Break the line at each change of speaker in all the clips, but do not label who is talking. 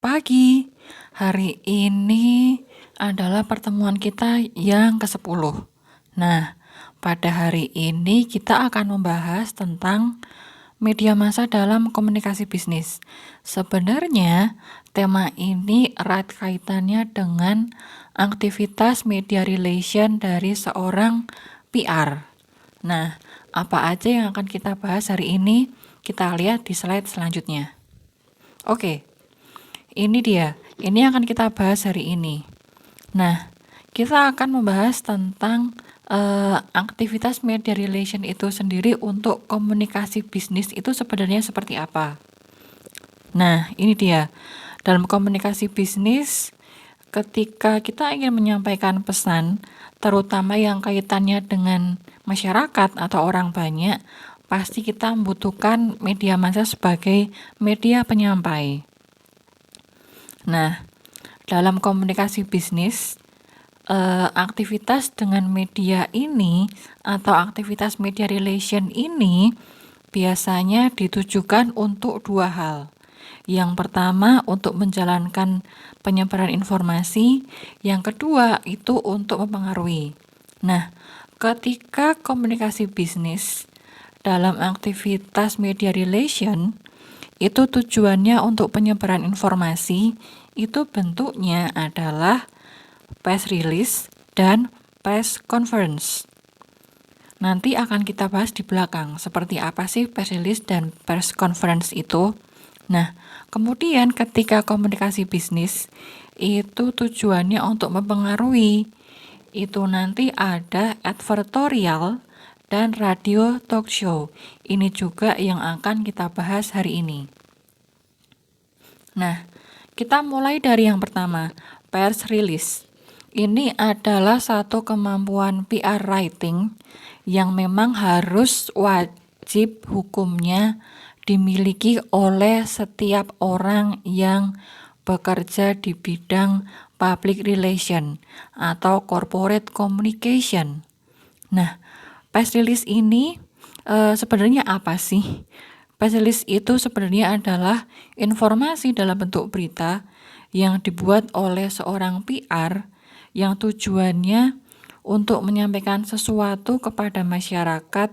pagi. Hari ini adalah pertemuan kita yang ke-10. Nah, pada hari ini kita akan membahas tentang media massa dalam komunikasi bisnis. Sebenarnya, tema ini erat kaitannya dengan aktivitas media relation dari seorang PR. Nah, apa aja yang akan kita bahas hari ini? Kita lihat di slide selanjutnya. Oke, ini dia. Ini yang akan kita bahas hari ini. Nah, kita akan membahas tentang aktivitas media relation itu sendiri untuk komunikasi bisnis itu sebenarnya seperti apa. Nah, ini dia. Dalam komunikasi bisnis, ketika kita ingin menyampaikan pesan, terutama yang kaitannya dengan masyarakat atau orang banyak, pasti kita membutuhkan media massa sebagai media penyampai. Nah, dalam komunikasi bisnis, aktivitas dengan media ini atau aktivitas media relation ini biasanya ditujukan untuk dua hal. Yang pertama untuk menjalankan penyebaran informasi, yang kedua itu untuk mempengaruhi. Nah, ketika komunikasi bisnis dalam aktivitas media relation itu tujuannya untuk penyebaran informasi, itu bentuknya adalah press release dan press conference. Nanti akan kita bahas di belakang seperti apa sih press release dan press conference itu. Nah, kemudian ketika komunikasi bisnis itu tujuannya untuk mempengaruhi, itu nanti ada advertorial dan radio talk show. Ini juga yang akan kita bahas hari ini. Nah, kita mulai dari yang pertama, press release. Ini adalah satu kemampuan PR writing yang memang harus wajib hukumnya dimiliki oleh setiap orang yang bekerja di bidang public relation atau corporate communication. Nah, press release ini sebenarnya apa sih? Press release itu sebenarnya adalah informasi dalam bentuk berita yang dibuat oleh seorang PR yang tujuannya untuk menyampaikan sesuatu kepada masyarakat,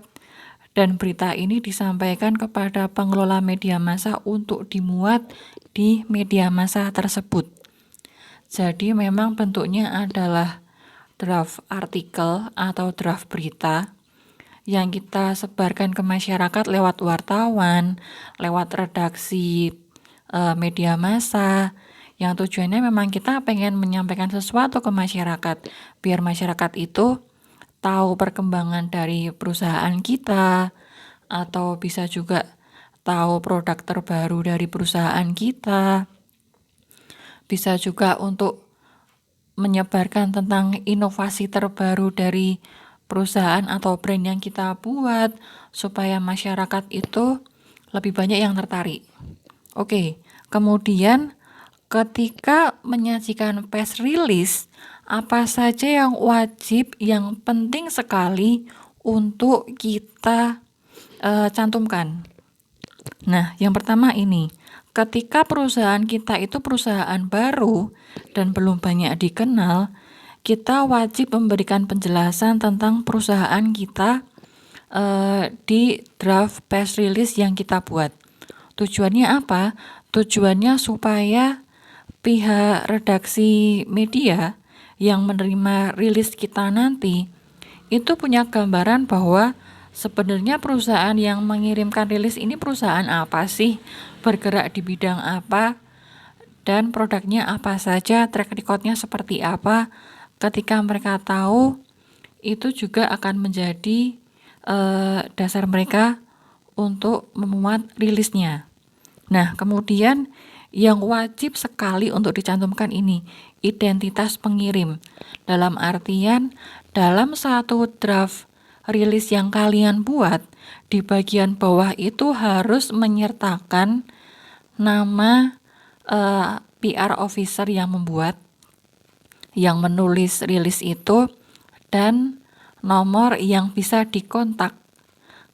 dan berita ini disampaikan kepada pengelola media massa untuk dimuat di media massa tersebut. Jadi memang bentuknya adalah draft artikel atau draft berita yang kita sebarkan ke masyarakat lewat wartawan, lewat redaksi media massa, yang tujuannya memang kita pengen menyampaikan sesuatu ke masyarakat, biar masyarakat itu tahu perkembangan dari perusahaan kita, atau bisa juga tahu produk terbaru dari perusahaan kita. Bisa juga untuk menyebarkan tentang inovasi terbaru dari perusahaan atau brand yang kita buat, supaya masyarakat itu lebih banyak yang tertarik. Oke, kemudian ketika menyajikan press release, apa saja yang wajib, yang penting sekali untuk kita cantumkan. Nah, yang pertama ini, ketika perusahaan kita itu perusahaan baru dan belum banyak dikenal, kita wajib memberikan penjelasan tentang perusahaan kita di draft press release yang kita buat. Tujuannya apa? Tujuannya supaya pihak redaksi media yang menerima rilis kita nanti itu punya gambaran bahwa sebenarnya perusahaan yang mengirimkan rilis ini perusahaan apa sih, bergerak di bidang apa, dan produknya apa saja, track recordnya seperti apa. Ketika mereka tahu, itu juga akan menjadi dasar mereka untuk memuat rilisnya. Nah, kemudian yang wajib sekali untuk dicantumkan ini, identitas pengirim. Dalam artian, dalam satu draft rilis yang kalian buat, di bagian bawah itu harus menyertakan nama PR officer yang membuat, yang menulis rilis itu, dan nomor yang bisa dikontak.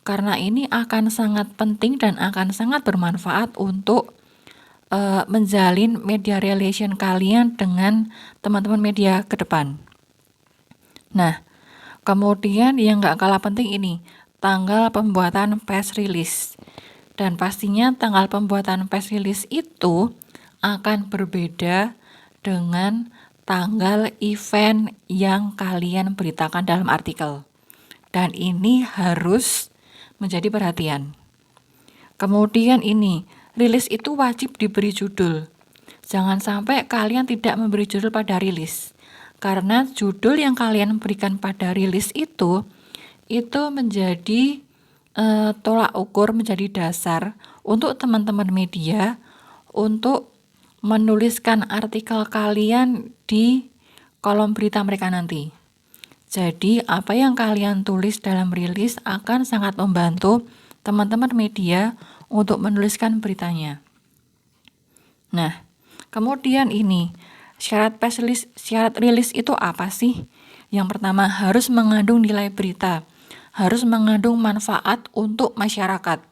Karena ini akan sangat penting dan akan sangat bermanfaat untuk menjalin media relation kalian dengan teman-teman media ke depan. Nah, kemudian yang nggak kalah penting ini, tanggal pembuatan press release. Dan pastinya tanggal pembuatan press release itu akan berbeda dengan tanggal event yang kalian beritakan dalam artikel. Dan ini harus menjadi perhatian. Kemudian ini, rilis itu wajib diberi judul. Jangan sampai kalian tidak memberi judul pada rilis. Karena judul yang kalian berikan pada rilis itu menjadi tolak ukur, menjadi dasar untuk teman-teman media untuk menuliskan artikel kalian di kolom berita mereka nanti. Jadi, apa yang kalian tulis dalam rilis akan sangat membantu teman-teman media untuk menuliskan beritanya. Nah, kemudian ini, syarat rilis itu apa sih? Yang pertama, harus mengandung nilai berita, harus mengandung manfaat untuk masyarakat.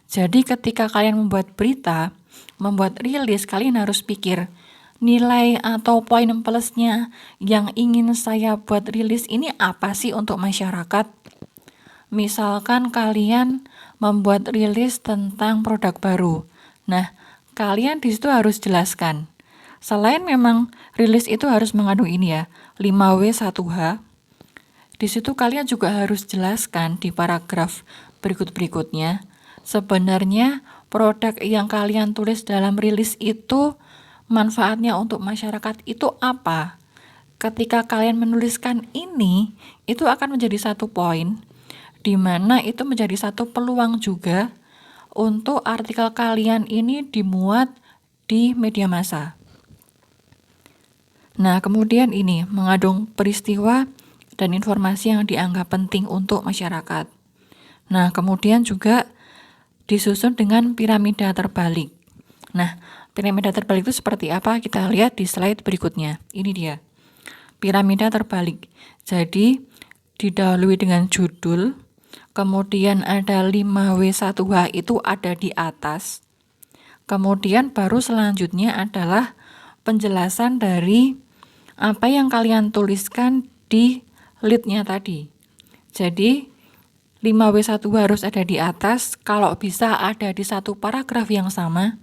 Jadi ketika kalian membuat berita, membuat rilis, kalian harus pikir, nilai atau poin plusnya yang ingin saya buat rilis ini apa sih untuk masyarakat? Misalkan kalian membuat rilis tentang produk baru. Nah, kalian di situ harus jelaskan. Selain memang rilis itu harus mengandung ini ya, 5W1H. Di situ kalian juga harus jelaskan di paragraf berikut-berikutnya. Sebenarnya produk yang kalian tulis dalam rilis itu manfaatnya untuk masyarakat itu apa? Ketika kalian menuliskan ini, itu akan menjadi satu poin, di mana itu menjadi satu peluang juga untuk artikel kalian ini dimuat di media massa. Nah, kemudian ini mengandung peristiwa dan informasi yang dianggap penting untuk masyarakat. Nah, kemudian juga disusun dengan piramida terbalik. Nah, piramida terbalik itu seperti apa? Kita lihat di slide berikutnya. Ini dia. Piramida terbalik. Jadi, didahului dengan judul, kemudian ada 5W1H itu ada di atas. Kemudian baru selanjutnya adalah penjelasan dari apa yang kalian tuliskan di lead-nya tadi. Jadi, 5W1H harus ada di atas, kalau bisa ada di satu paragraf yang sama.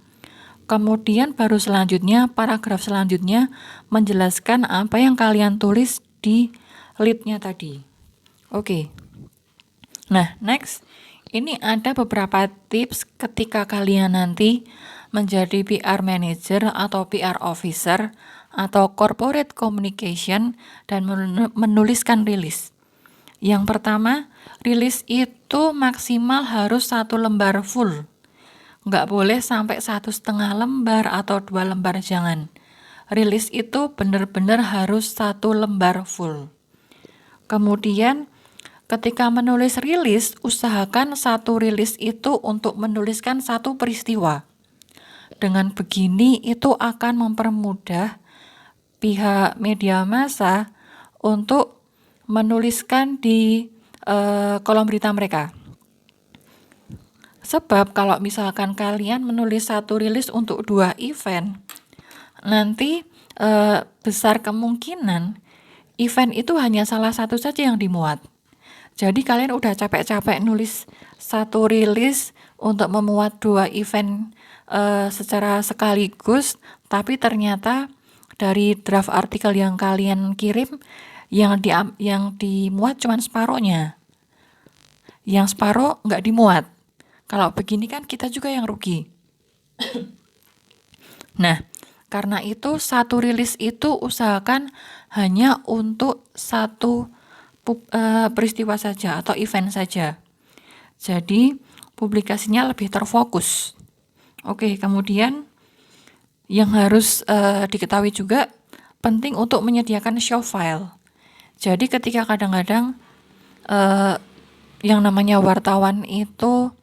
Kemudian baru selanjutnya, paragraf selanjutnya menjelaskan apa yang kalian tulis di lead-nya tadi. Oke. Nah, next. Ini ada beberapa tips ketika kalian nanti menjadi PR manager atau PR officer atau corporate communication dan menuliskan rilis. Yang pertama, rilis itu maksimal harus 1 lembar full. Nggak boleh sampai 1,5 lembar atau 2 lembar, jangan. Rilis itu benar-benar harus 1 lembar full. Kemudian, ketika menulis rilis, usahakan satu rilis itu untuk menuliskan satu peristiwa. Dengan begini, itu akan mempermudah pihak media massa untuk menuliskan di kolom berita mereka. Sebab kalau misalkan kalian menulis satu rilis untuk 2 event, nanti besar kemungkinan event itu hanya salah satu saja yang dimuat. Jadi kalian udah capek-capek nulis satu rilis untuk memuat 2 event secara sekaligus, tapi ternyata dari draft artikel yang kalian kirim yang dimuat cuma separohnya. Yang separoh nggak dimuat. Kalau begini kan kita juga yang rugi. Nah, karena itu satu rilis itu usahakan hanya untuk satu peristiwa saja atau event saja. Jadi publikasinya lebih terfokus. Oke, kemudian yang harus diketahui juga penting untuk menyediakan show file. Jadi ketika kadang-kadang yang namanya wartawan itu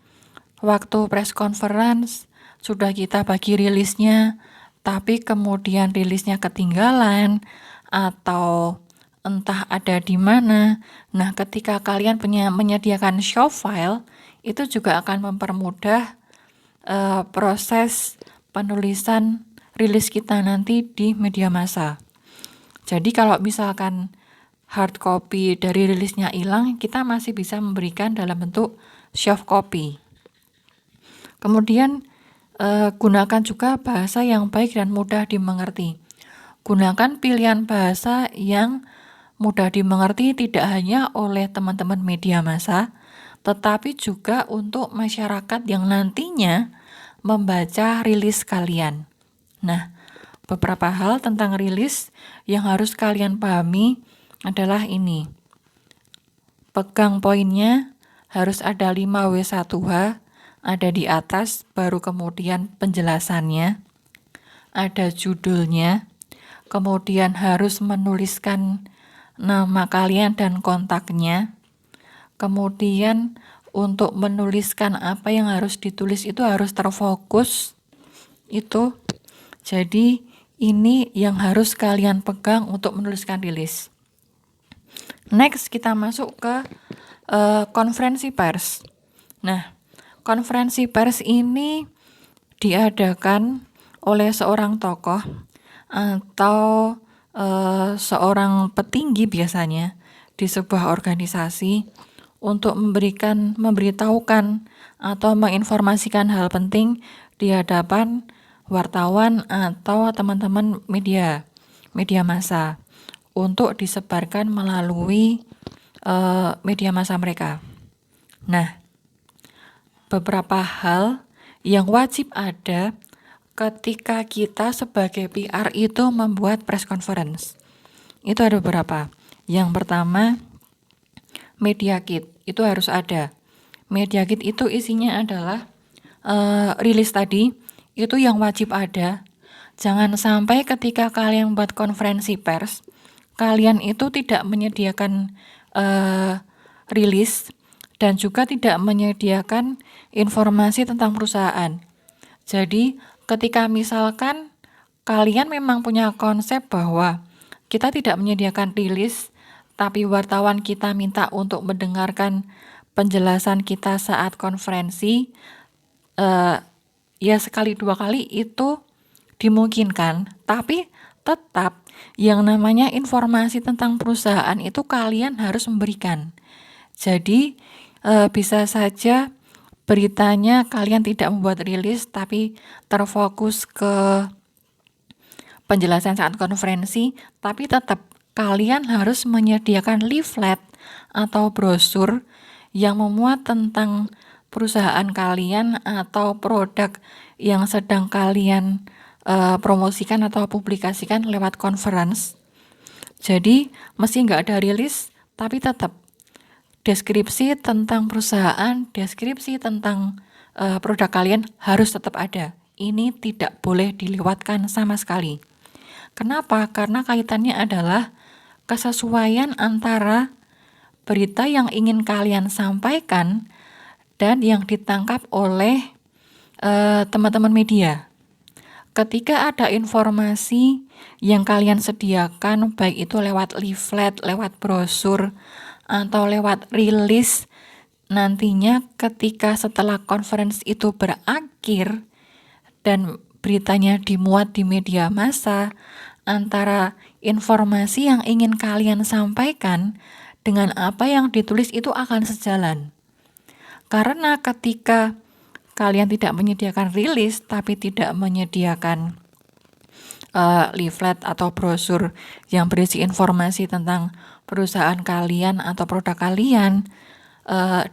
waktu press conference sudah kita bagi rilisnya, tapi kemudian rilisnya ketinggalan atau entah ada di mana. Nah, ketika kalian menyediakan show file, itu juga akan mempermudah proses penulisan rilis kita nanti di media massa. Jadi kalau misalkan hard copy dari rilisnya hilang, kita masih bisa memberikan dalam bentuk soft copy. Kemudian gunakan juga bahasa yang baik dan mudah dimengerti. Gunakan pilihan bahasa yang mudah dimengerti tidak hanya oleh teman-teman media massa, tetapi juga untuk masyarakat yang nantinya membaca rilis kalian. Nah, beberapa hal tentang rilis yang harus kalian pahami adalah ini. Pegang poinnya, harus ada 5W1H, ada di atas, baru kemudian penjelasannya, ada judulnya, kemudian harus menuliskan nama kalian dan kontaknya, kemudian untuk menuliskan apa yang harus ditulis itu harus terfokus, itu. Jadi ini yang harus kalian pegang untuk menuliskan rilis. Next kita masuk ke konferensi pers. Nah, konferensi pers ini diadakan oleh seorang tokoh atau seorang petinggi biasanya di sebuah organisasi untuk memberitahukan atau menginformasikan hal penting di hadapan wartawan atau teman-teman media massa untuk disebarkan melalui media massa mereka. Nah, beberapa hal yang wajib ada ketika kita sebagai PR itu membuat press conference. Itu ada beberapa. Yang pertama, media kit itu harus ada. Media kit itu isinya adalah rilis tadi, itu yang wajib ada. Jangan sampai ketika kalian buat konferensi pers, kalian itu tidak menyediakan rilis dan juga tidak menyediakan informasi tentang perusahaan. Jadi ketika misalkan kalian memang punya konsep bahwa kita tidak menyediakan rilis, tapi wartawan kita minta untuk mendengarkan penjelasan kita saat konferensi, ya sekali dua kali itu dimungkinkan, tapi tetap yang namanya informasi tentang perusahaan itu kalian harus memberikan. Jadi bisa saja beritanya kalian tidak membuat rilis tapi terfokus ke penjelasan saat konferensi, tapi tetap kalian harus menyediakan leaflet atau brosur yang memuat tentang perusahaan kalian atau produk yang sedang kalian promosikan atau publikasikan lewat conference. Jadi mesti nggak ada rilis, tapi tetap deskripsi tentang perusahaan, deskripsi tentang produk kalian harus tetap ada. Ini tidak boleh dilewatkan sama sekali. Kenapa? Karena kaitannya adalah kesesuaian antara berita yang ingin kalian sampaikan dan yang ditangkap oleh teman-teman media. Ketika ada informasi yang kalian sediakan, baik itu lewat leaflet, lewat brosur, atau lewat rilis, nantinya ketika setelah conference itu berakhir dan beritanya dimuat di media massa, antara informasi yang ingin kalian sampaikan dengan apa yang ditulis itu akan sejalan. Karena ketika kalian tidak menyediakan rilis tapi tidak menyediakan leaflet atau brosur yang berisi informasi tentang perusahaan kalian atau produk kalian,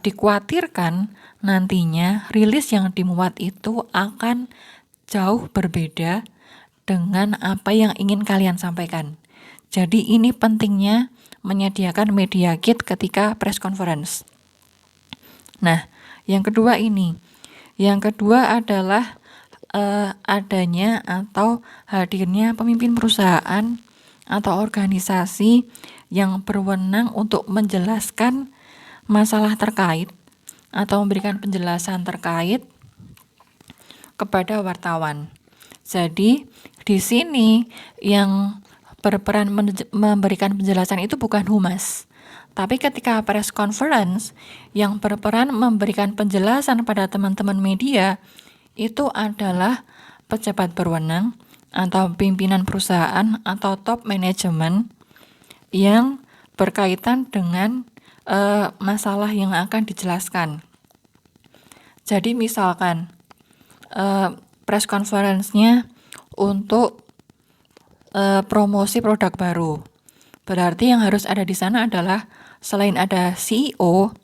dikhawatirkan nantinya rilis yang dimuat itu akan jauh berbeda dengan apa yang ingin kalian sampaikan. Jadi ini pentingnya menyediakan media kit ketika press conference. Nah, yang kedua adalah adanya atau hadirnya pemimpin perusahaan atau organisasi yang berwenang untuk menjelaskan masalah terkait atau memberikan penjelasan terkait kepada wartawan. Jadi di sini yang berperan memberikan penjelasan itu bukan humas, tapi ketika press conference yang berperan memberikan penjelasan pada teman-teman media itu adalah pejabat berwenang atau pimpinan perusahaan atau top manajemen yang berkaitan dengan masalah yang akan dijelaskan. Jadi misalkan press conference-nya untuk promosi produk baru. Berarti yang harus ada di sana adalah selain ada CEO,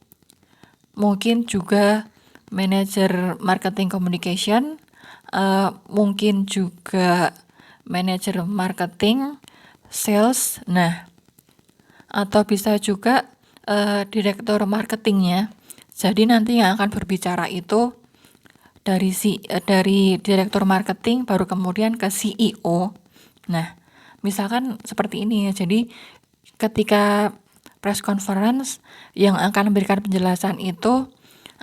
mungkin juga manajer marketing communication, mungkin juga manajer marketing, sales, nah, atau bisa juga direktur marketingnya. Jadi nanti yang akan berbicara itu dari direktur marketing baru kemudian ke CEO. Nah, misalkan seperti ini ya. Jadi ketika press conference yang akan memberikan penjelasan itu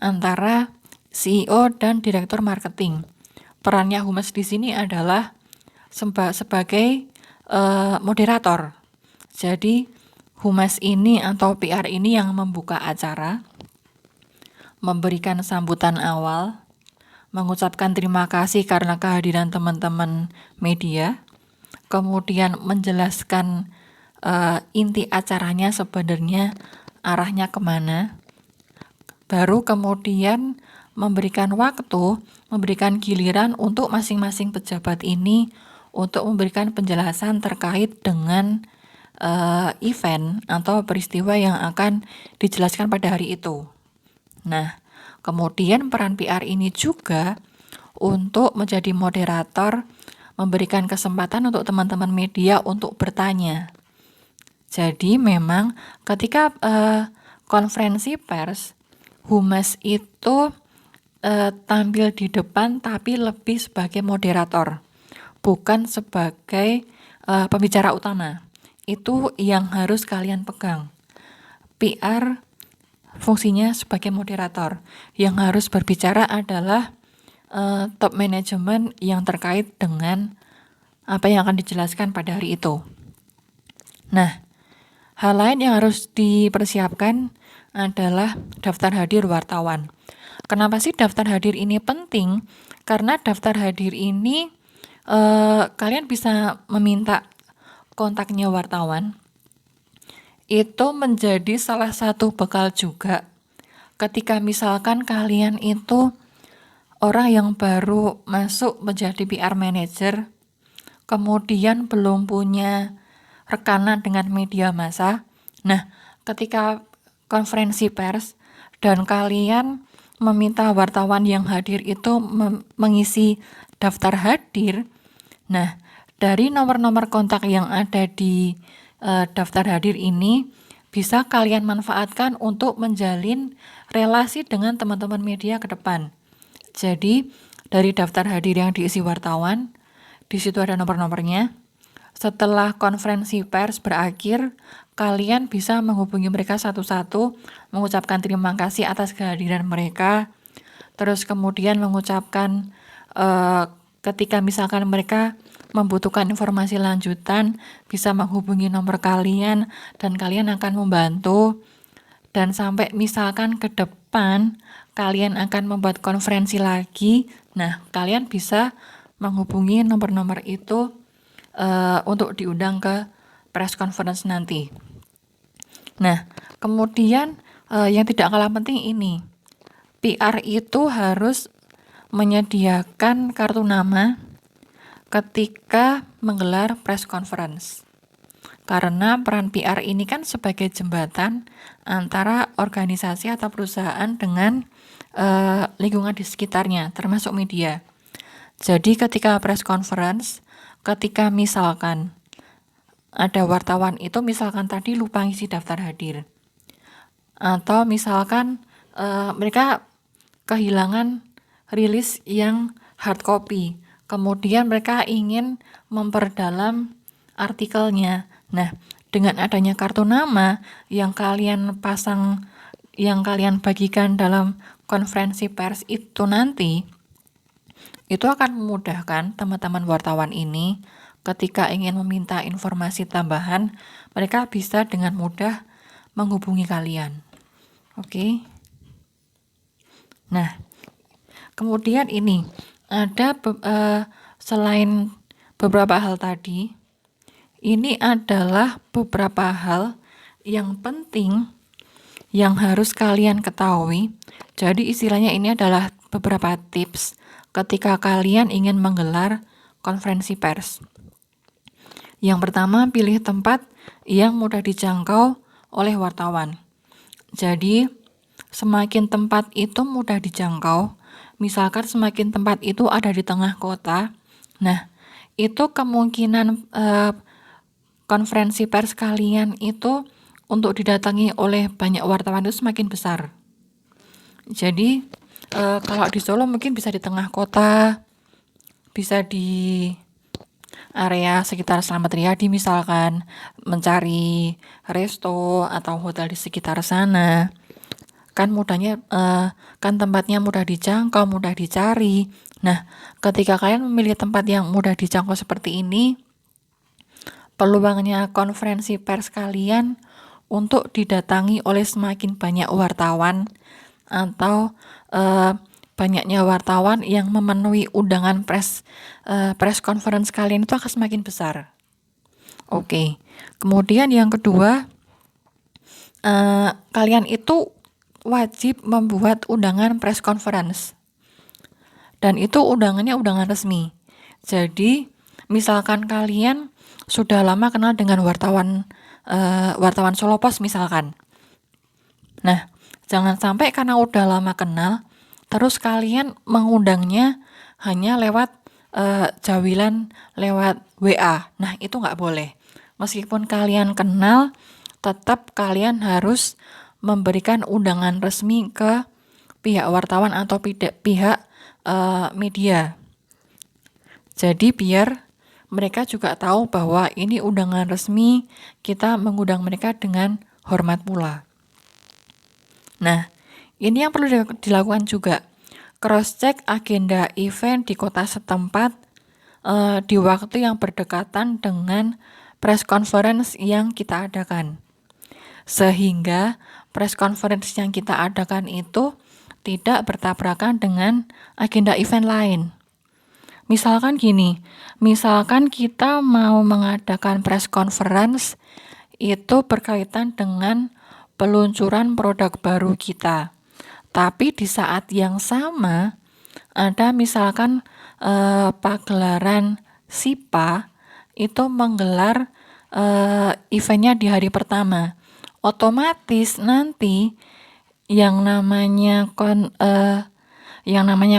antara CEO dan direktur marketing. Perannya humas di sini adalah sebagai moderator. Jadi humas ini atau PR ini yang membuka acara, memberikan sambutan awal, mengucapkan terima kasih karena kehadiran teman-teman media, kemudian menjelaskan inti acaranya sebenarnya arahnya kemana, baru kemudian memberikan waktu, memberikan giliran untuk masing-masing pejabat ini untuk memberikan penjelasan terkait dengan event atau peristiwa yang akan dijelaskan pada hari itu. Nah, kemudian peran PR ini juga untuk menjadi moderator, memberikan kesempatan untuk teman-teman media untuk bertanya. Jadi memang ketika konferensi pers, humas itu tampil di depan tapi lebih sebagai moderator, bukan sebagai pembicara utama. Itu yang harus kalian pegang. PR fungsinya sebagai moderator. Yang harus berbicara adalah top manajemen yang terkait dengan apa yang akan dijelaskan pada hari itu. Nah, hal lain yang harus dipersiapkan adalah daftar hadir wartawan. Kenapa sih daftar hadir ini penting? Karena daftar hadir ini kalian bisa meminta kontaknya wartawan. Itu menjadi salah satu bekal juga. Ketika misalkan kalian itu orang yang baru masuk menjadi PR manager, kemudian belum punya rekanan dengan media massa. Nah, ketika konferensi pers dan kalian meminta wartawan yang hadir itu mengisi daftar hadir, nah, dari nomor-nomor kontak yang ada di daftar hadir ini bisa kalian manfaatkan untuk menjalin relasi dengan teman-teman media ke depan. Jadi, dari daftar hadir yang diisi wartawan, di situ ada nomor-nomornya. Setelah konferensi pers berakhir, kalian bisa menghubungi mereka satu-satu, mengucapkan terima kasih atas kehadiran mereka, terus kemudian mengucapkan ketika misalkan mereka membutuhkan informasi lanjutan, bisa menghubungi nomor kalian dan kalian akan membantu. Dan sampai misalkan ke depan kalian akan membuat konferensi lagi, nah kalian bisa menghubungi nomor-nomor itu untuk diundang ke press conference nanti. Nah, kemudian yang tidak kalah penting ini, PR itu harus menyediakan kartu nama ketika menggelar press conference. Karena peran PR ini kan sebagai jembatan antara organisasi atau perusahaan dengan lingkungan di sekitarnya, termasuk media. Jadi ketika press conference, ketika misalkan ada wartawan itu misalkan tadi lupa ngisi daftar hadir, atau misalkan mereka kehilangan rilis yang hard copy, kemudian mereka ingin memperdalam artikelnya. Nah, dengan adanya kartu nama yang kalian pasang, yang kalian bagikan dalam konferensi pers itu nanti, itu akan memudahkan teman-teman wartawan ini ketika ingin meminta informasi tambahan, mereka bisa dengan mudah menghubungi kalian. Oke. Nah, kemudian ini ada selain beberapa hal tadi, ini adalah beberapa hal yang penting yang harus kalian ketahui. Jadi istilahnya ini adalah beberapa tips ketika kalian ingin menggelar konferensi pers. Yang pertama, pilih tempat yang mudah dijangkau oleh wartawan. Jadi, semakin tempat itu mudah dijangkau, misalkan semakin tempat itu ada di tengah kota, nah, itu kemungkinan konferensi pers kalian itu untuk didatangi oleh banyak wartawan itu semakin besar. Jadi, kalau di Solo mungkin bisa di tengah kota, bisa di area sekitar Slamet Riyadi misalkan, mencari resto atau hotel di sekitar sana. Kan kan tempatnya mudah dijangkau, mudah dicari. Nah, ketika kalian memilih tempat yang mudah dijangkau seperti ini, peluangnya konferensi pers kalian untuk didatangi oleh semakin banyak wartawan atau banyaknya wartawan yang memenuhi undangan press conference kalian itu akan semakin besar. Oke. Kemudian yang kedua, kalian itu wajib membuat undangan press conference. Dan itu undangannya undangan resmi. Jadi, misalkan kalian sudah lama kenal dengan wartawan Solo Pos misalkan. Nah, jangan sampai karena udah lama kenal, terus kalian mengundangnya hanya lewat jawilan, lewat WA. Nah, itu nggak boleh. Meskipun kalian kenal, tetap kalian harus memberikan undangan resmi ke pihak wartawan atau pihak media. Jadi biar mereka juga tahu bahwa ini undangan resmi, kita mengundang mereka dengan hormat pula. Nah, ini yang perlu dilakukan juga. Cross-check agenda event di kota setempat di waktu yang berdekatan dengan press conference yang kita adakan. Sehingga press conference yang kita adakan itu tidak bertabrakan dengan agenda event lain. Misalkan gini, misalkan kita mau mengadakan press conference itu berkaitan dengan peluncuran produk baru kita. Tapi di saat yang sama ada misalkan pagelaran SIPA itu menggelar eventnya di hari pertama. Otomatis nanti yang namanya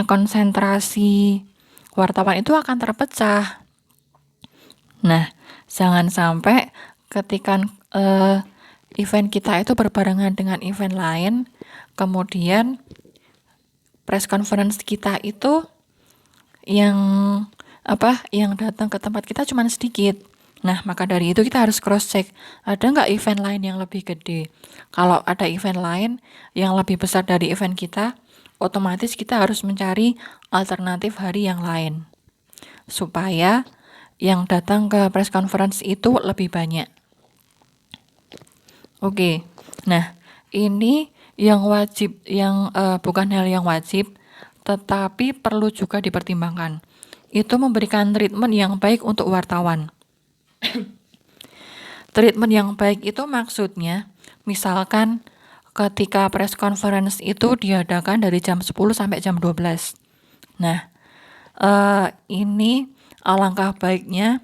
konsentrasi wartawan itu akan terpecah. Nah, jangan sampai ketika event kita itu berbarengan dengan event lain, kemudian press conference kita itu yang datang ke tempat kita cuma sedikit. Nah, maka dari itu kita harus cross check, ada nggak event lain yang lebih gede? Kalau ada event lain yang lebih besar dari event kita, otomatis kita harus mencari alternatif hari yang lain supaya yang datang ke press conference itu lebih banyak. Oke. Nah, ini yang wajib, yang bukan hal yang wajib, tetapi perlu juga dipertimbangkan. Itu memberikan treatment yang baik untuk wartawan. Treatment yang baik itu maksudnya, misalkan ketika press conference itu diadakan dari jam 10 sampai jam 12. Nah, ini alangkah baiknya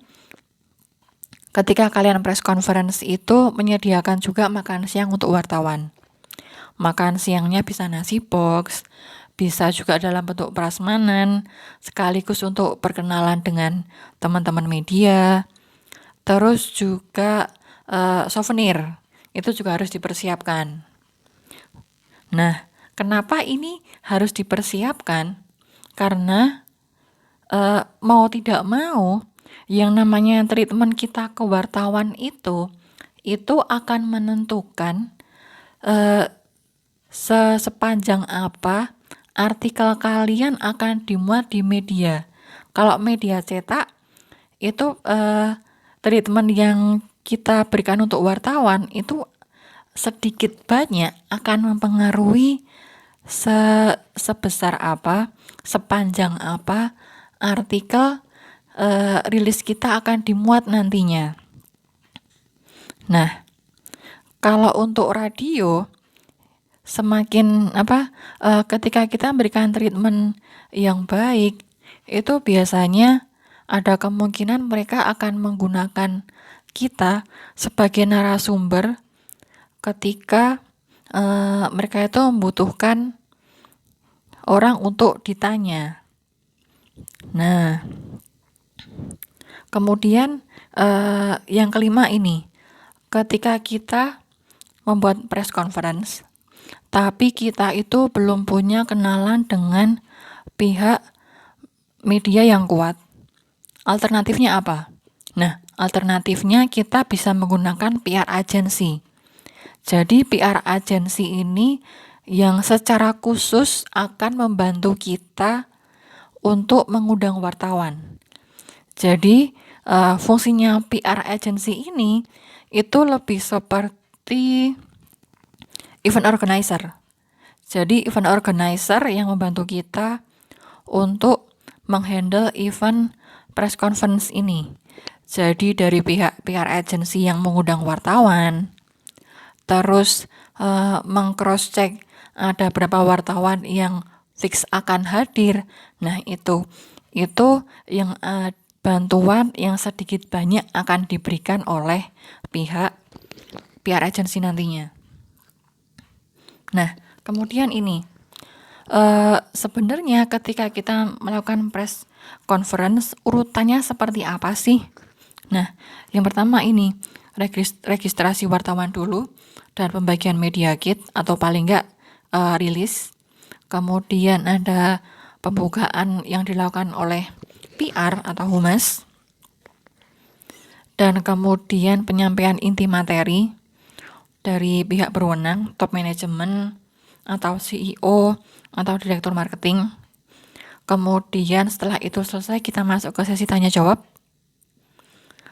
ketika kalian press conference itu menyediakan juga makan siang untuk wartawan. Makan siangnya bisa nasi box, bisa juga dalam bentuk prasmanan, sekaligus untuk perkenalan dengan teman-teman media. Terus juga souvenir, itu juga harus dipersiapkan. Nah, kenapa ini harus dipersiapkan? Karena mau tidak mau, yang namanya treatment kita ke wartawan itu akan menentukan sepanjang apa artikel kalian akan dimuat di media. Kalau media cetak, itu treatment yang kita berikan untuk wartawan itu sedikit banyak akan mempengaruhi sebesar apa, sepanjang apa artikel rilis kita akan dimuat nantinya. Nah, kalau untuk radio, semakin ketika kita memberikan treatment yang baik, itu biasanya ada kemungkinan mereka akan menggunakan kita sebagai narasumber ketika mereka itu membutuhkan orang untuk ditanya. Nah, kemudian yang kelima ini, ketika kita membuat press conference, tapi kita itu belum punya kenalan dengan pihak media yang kuat. Alternatifnya apa? Nah, alternatifnya kita bisa menggunakan PR agency. Jadi PR agency ini yang secara khusus akan membantu kita untuk mengundang wartawan. Jadi fungsinya PR agency ini itu lebih seperti event organizer. Jadi event organizer yang membantu kita untuk menghandle event press conference ini. Jadi dari pihak PR agency yang mengundang wartawan, terus meng-cross check ada berapa wartawan yang fix akan hadir. Nah, itu yang bantuan yang sedikit banyak akan diberikan oleh pihak PR agency nantinya. Nah, kemudian ini sebenarnya ketika kita melakukan press conference, urutannya seperti apa sih? Nah, yang pertama ini registrasi wartawan dulu dan pembagian media kit atau paling enggak rilis. Kemudian ada pembukaan yang dilakukan oleh PR atau humas. Dan kemudian penyampaian inti materi dari pihak berwenang, top management atau CEO atau direktur marketing. Kemudian setelah itu selesai, kita masuk ke sesi tanya jawab.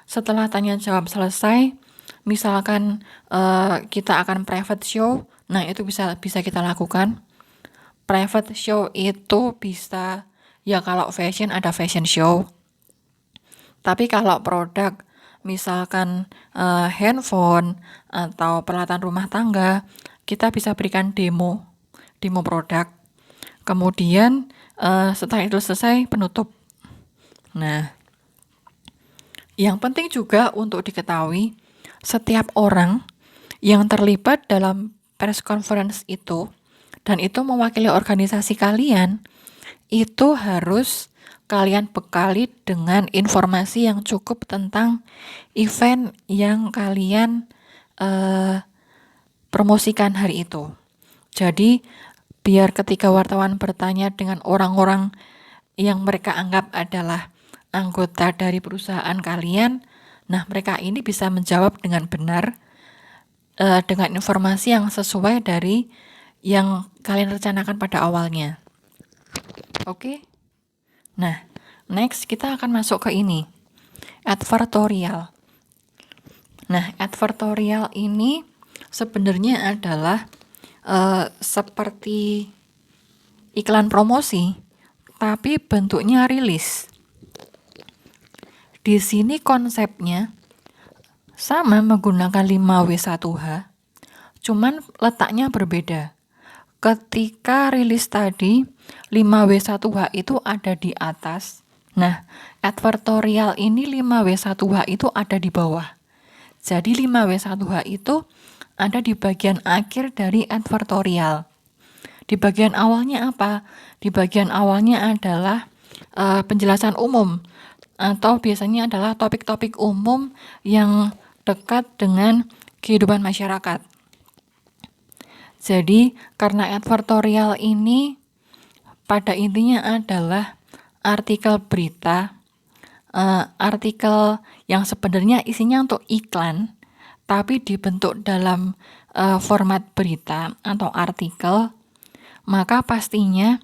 Setelah tanya jawab selesai, misalkan kita akan private show, nah itu bisa kita lakukan. Private show itu bisa, ya kalau fashion ada fashion show. Tapi kalau produk, misalkan handphone atau peralatan rumah tangga, kita bisa berikan demo produk. Kemudian setelah itu selesai, penutup. Nah, yang penting juga untuk diketahui, setiap orang yang terlibat dalam press conference itu, dan itu mewakili organisasi kalian, itu harus kalian bekali dengan informasi yang cukup tentang event yang kalian promosikan hari itu. Jadi, biar ketika wartawan bertanya dengan orang-orang yang mereka anggap adalah anggota dari perusahaan kalian, nah mereka ini bisa menjawab dengan benar dengan informasi yang sesuai dari yang kalian rencanakan pada awalnya. Oke? Nah, next kita akan masuk ke ini, advertorial. Nah, advertorial ini sebenarnya adalah seperti iklan promosi, tapi bentuknya rilis. Di sini konsepnya sama menggunakan 5W1H, cuman letaknya berbeda. Ketika rilis tadi, 5W1H itu ada di atas. Nah, advertorial ini 5W1H itu ada di bawah. Jadi 5W1H itu ada di bagian akhir dari advertorial. Di bagian awalnya apa? Di bagian awalnya adalah penjelasan umum, atau biasanya adalah topik-topik umum yang dekat dengan kehidupan masyarakat. Jadi, karena advertorial ini pada intinya adalah artikel berita, artikel yang sebenarnya isinya untuk iklan, tapi dibentuk dalam format berita atau artikel, maka pastinya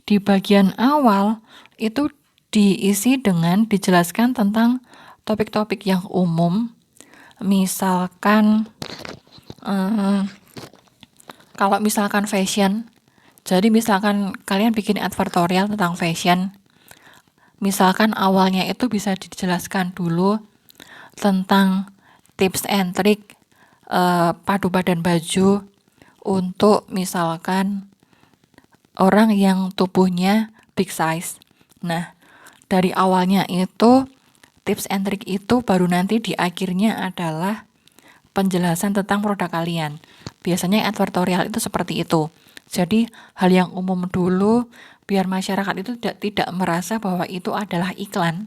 di bagian awal itu diisi dengan dijelaskan tentang topik-topik yang umum. Misalkan kalau misalkan fashion, jadi misalkan kalian bikin advertorial tentang fashion, Misalkan awalnya itu bisa dijelaskan dulu tentang tips and trik padu padan baju untuk misalkan orang yang tubuhnya big size. Nah, dari awalnya itu tips and trik itu baru nanti di akhirnya adalah penjelasan tentang produk kalian. Biasanya advertorial itu seperti itu. Jadi hal yang umum dulu biar masyarakat itu tidak merasa bahwa itu adalah iklan.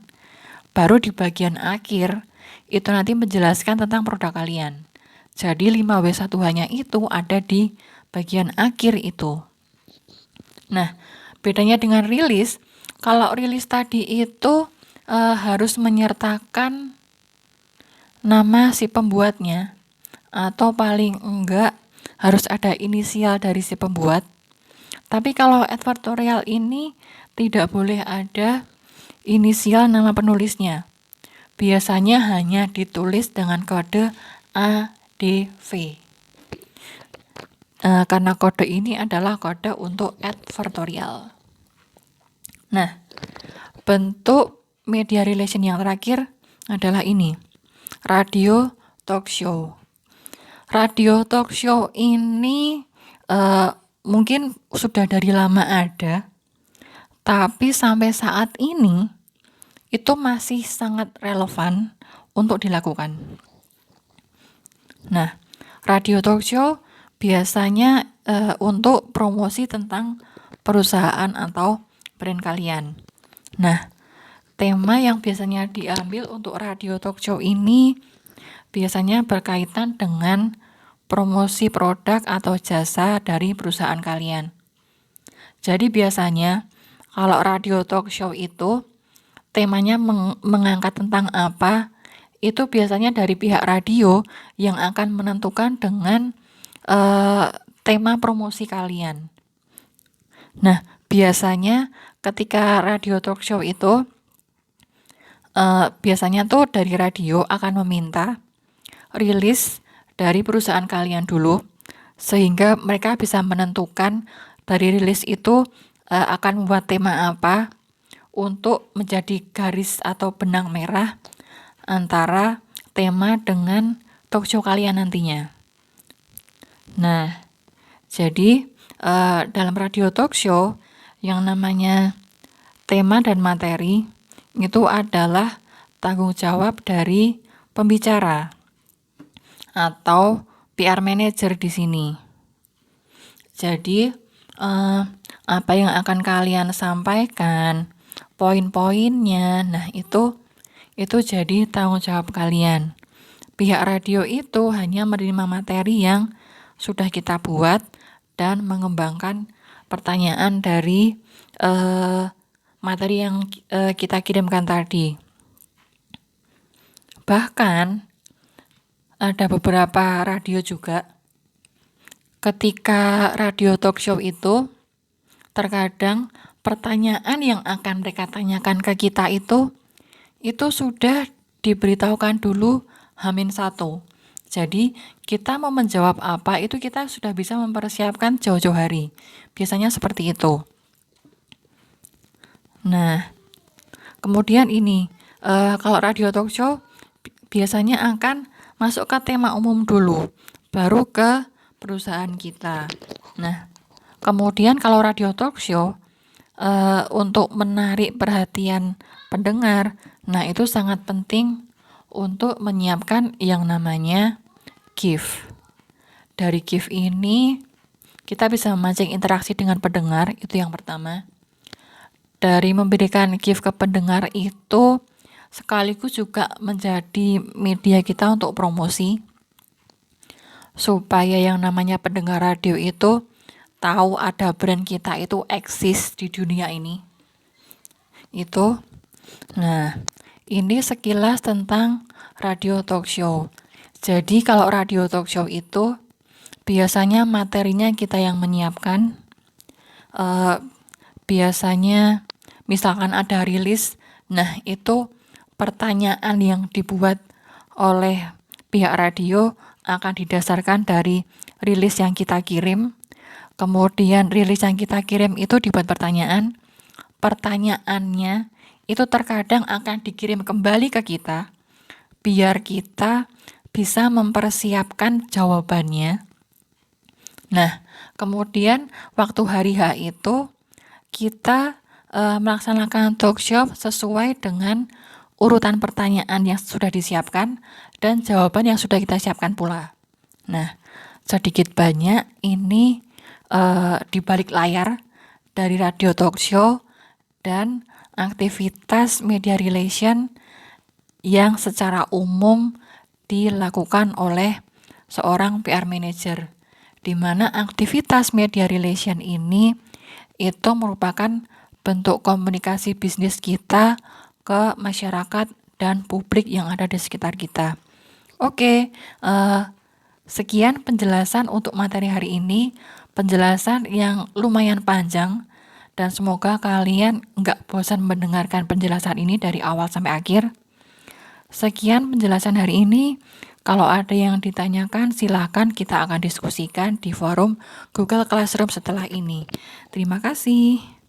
Baru di bagian akhir itu nanti menjelaskan tentang produk kalian. Jadi 5W1H-nya itu ada di bagian akhir itu. Nah, bedanya dengan rilis, kalau rilis tadi itu harus menyertakan nama si pembuatnya, atau paling enggak harus ada inisial dari si pembuat. Tapi kalau advertorial ini tidak boleh ada inisial nama penulisnya. Biasanya hanya ditulis dengan kode ADV. Karena kode ini adalah kode untuk advertorial. Nah, bentuk media relation yang terakhir adalah ini, radio talk show. Radio talk show ini mungkin sudah dari lama ada, tapi sampai saat ini itu masih sangat relevan untuk dilakukan. Nah, radio talk show biasanya untuk promosi tentang perusahaan atau brand kalian. Nah, tema yang biasanya diambil untuk radio talk show ini biasanya berkaitan dengan promosi produk atau jasa dari perusahaan kalian. Jadi biasanya kalau radio talk show itu temanya mengangkat tentang apa, itu biasanya dari pihak radio yang akan menentukan dengan tema promosi kalian. Nah, biasanya ketika radio talk show itu biasanya tuh dari radio akan meminta rilis dari perusahaan kalian dulu, sehingga mereka bisa menentukan dari rilis itu akan membuat tema apa untuk menjadi garis atau benang merah antara tema dengan talk show kalian nantinya. Nah, jadi dalam radio talk show yang namanya tema dan materi itu adalah tanggung jawab dari pembicara atau PR manager di sini. Jadi apa yang akan kalian sampaikan, poin-poinnya, nah itu jadi tanggung jawab kalian. Pihak radio itu hanya menerima materi yang sudah kita buat dan mengembangkan pertanyaan dari materi yang kita kirimkan tadi. Bahkan ada beberapa radio juga, ketika radio talk show itu terkadang pertanyaan yang akan mereka tanyakan ke kita itu sudah diberitahukan dulu H-1. Jadi kita mau menjawab apa itu kita sudah bisa mempersiapkan jauh-jauh hari. Biasanya seperti itu. Nah, kemudian ini kalau radio talk show biasanya akan masuk ke tema umum dulu, baru ke perusahaan kita. Nah, kemudian kalau radio talk show untuk menarik perhatian pendengar, nah itu sangat penting untuk menyiapkan yang namanya GIF. Dari GIF ini kita bisa memancing interaksi dengan pendengar, itu yang pertama. Dari memberikan GIF ke pendengar itu sekaligus juga menjadi media kita untuk promosi, supaya yang namanya pendengar radio itu tahu ada brand kita itu eksis di dunia ini. Itu. Nah, ini sekilas tentang radio talk show. Jadi kalau radio talk show itu biasanya materinya kita yang menyiapkan. Biasanya misalkan ada rilis, nah itu pertanyaan yang dibuat oleh pihak radio akan didasarkan dari rilis yang kita kirim. Kemudian rilis yang kita kirim itu dibuat pertanyaan. Pertanyaannya itu terkadang akan dikirim kembali ke kita, biar kita bisa mempersiapkan jawabannya. Nah, kemudian waktu hari H itu kita melaksanakan talk show sesuai dengan urutan pertanyaan yang sudah disiapkan dan jawaban yang sudah kita siapkan pula. Nah, sedikit banyak ini di balik layar dari radio talk show dan aktivitas media relation yang secara umum dilakukan oleh seorang PR manager, di mana aktivitas media relation ini itu merupakan bentuk komunikasi bisnis kita ke masyarakat dan publik yang ada di sekitar kita. Oke, sekian penjelasan untuk materi hari ini, penjelasan yang lumayan panjang, dan semoga kalian nggak bosan mendengarkan penjelasan ini dari awal sampai akhir. Sekian penjelasan hari ini. Kalau ada yang ditanyakan, silakan kita akan diskusikan di forum Google Classroom setelah ini. Terima kasih.